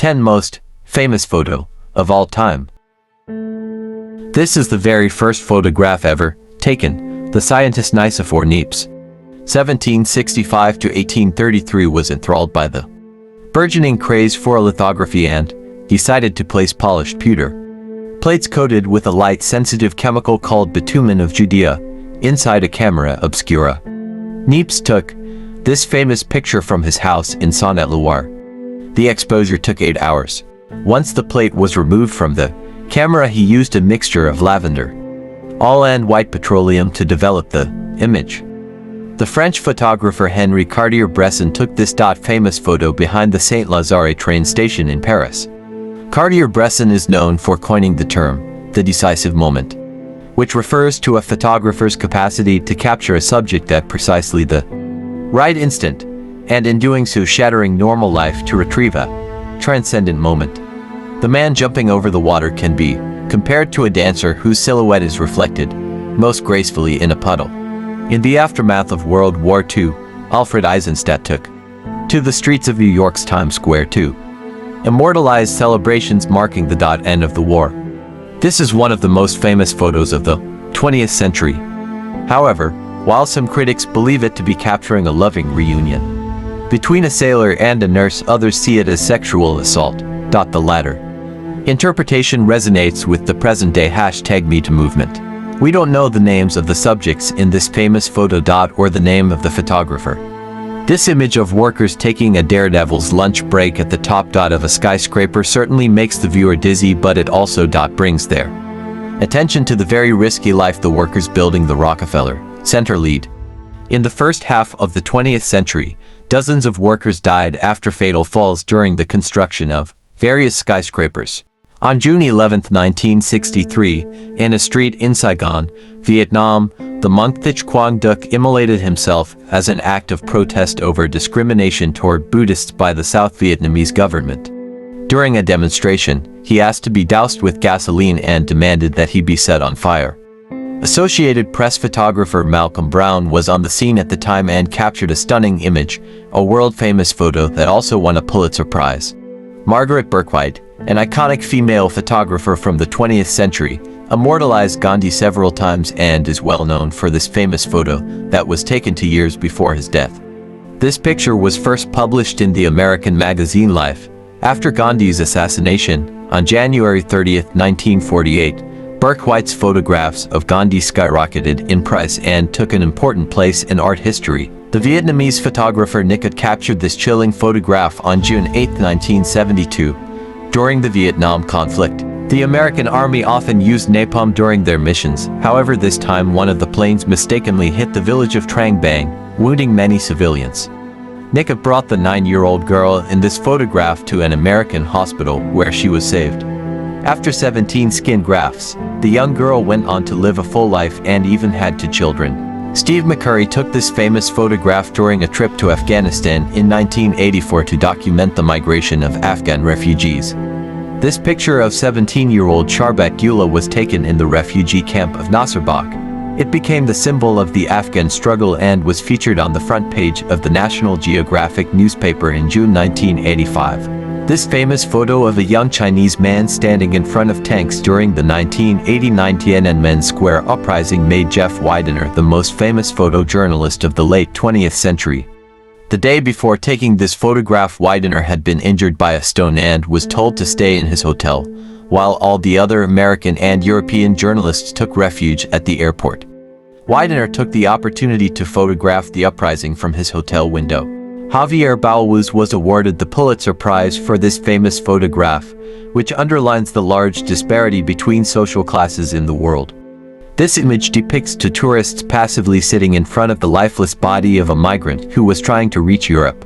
10 most famous photo of all time. This is the very first photograph ever taken. The scientist Nicephore Niepce, 1765 to 1833, was enthralled by the burgeoning craze for lithography and decided to place polished pewter plates coated with a light-sensitive chemical called bitumen of Judea inside a camera obscura. Niepce took this famous picture from his house in Saône-et-Loire. The exposure took 8 hours. Once the plate was removed from the camera, he used a mixture of lavender, oil and white petroleum to develop the image. The French photographer Henri Cartier-Bresson took this famous photo behind the Saint-Lazare train station in Paris. Cartier-Bresson is known for coining the term, the decisive moment, which refers to a photographer's capacity to capture a subject at precisely the right instant, and in doing so shattering normal life to retrieve a transcendent moment. The man jumping over the water can be compared to a dancer whose silhouette is reflected most gracefully in a puddle. In the aftermath of World War II, Alfred Eisenstadt took to the streets of New York's Times Square to immortalize celebrations marking the end of the war. This is one of the most famous photos of the 20th century. However, while some critics believe it to be capturing a loving reunion between a sailor and a nurse, others see it as sexual assault. The latter interpretation resonates with the present-day #MeToo movement. We don't know the names of the subjects in this famous photo or the name of the photographer. This image of workers taking a daredevil's lunch break at the top of a skyscraper certainly makes the viewer dizzy, but it also brings their attention to the very risky life the workers building the Rockefeller Center lead. In the first half of the 20th century, dozens of workers died after fatal falls during the construction of various skyscrapers. On June 11, 1963, in a street in Saigon, Vietnam, the monk Thich Quang Duc immolated himself as an act of protest over discrimination toward Buddhists by the South Vietnamese government. During a demonstration, he asked to be doused with gasoline and demanded that he be set on fire. Associated Press photographer Malcolm Brown was on the scene at the time and captured a stunning image, a world-famous photo that also won a Pulitzer Prize. Margaret Bourke-White, an iconic female photographer from the 20th century, immortalized Gandhi several times and is well known for this famous photo that was taken 2 years before his death. This picture was first published in the American magazine Life. After Gandhi's assassination, on January 30, 1948, Bourke-White's photographs of Gandhi skyrocketed in price and took an important place in art history. The Vietnamese photographer Nicut captured this chilling photograph on June 8, 1972. During the Vietnam conflict, the American Army often used napalm during their missions. However, this time one of the planes mistakenly hit the village of Trang Bang, wounding many civilians. Nicut brought the 9-year-old girl in this photograph to an American hospital where she was saved. After 17 skin grafts, the young girl went on to live a full life and even had 2 children. Steve McCurry took this famous photograph during a trip to Afghanistan in 1984 to document the migration of Afghan refugees. This picture of 17-year-old Sharbek Gula was taken in the refugee camp of Nasserbach. It became the symbol of the Afghan struggle and was featured on the front page of the National Geographic newspaper in June 1985. This famous photo of a young Chinese man standing in front of tanks during the 1989 Tiananmen Square uprising made Jeff Widener the most famous photojournalist of the late 20th century. The day before taking this photograph, Widener had been injured by a stone and was told to stay in his hotel, while all the other American and European journalists took refuge at the airport. Widener took the opportunity to photograph the uprising from his hotel window. Javier Balauz was awarded the Pulitzer Prize for this famous photograph, which underlines the large disparity between social classes in the world. This image depicts 2 tourists passively sitting in front of the lifeless body of a migrant who was trying to reach Europe.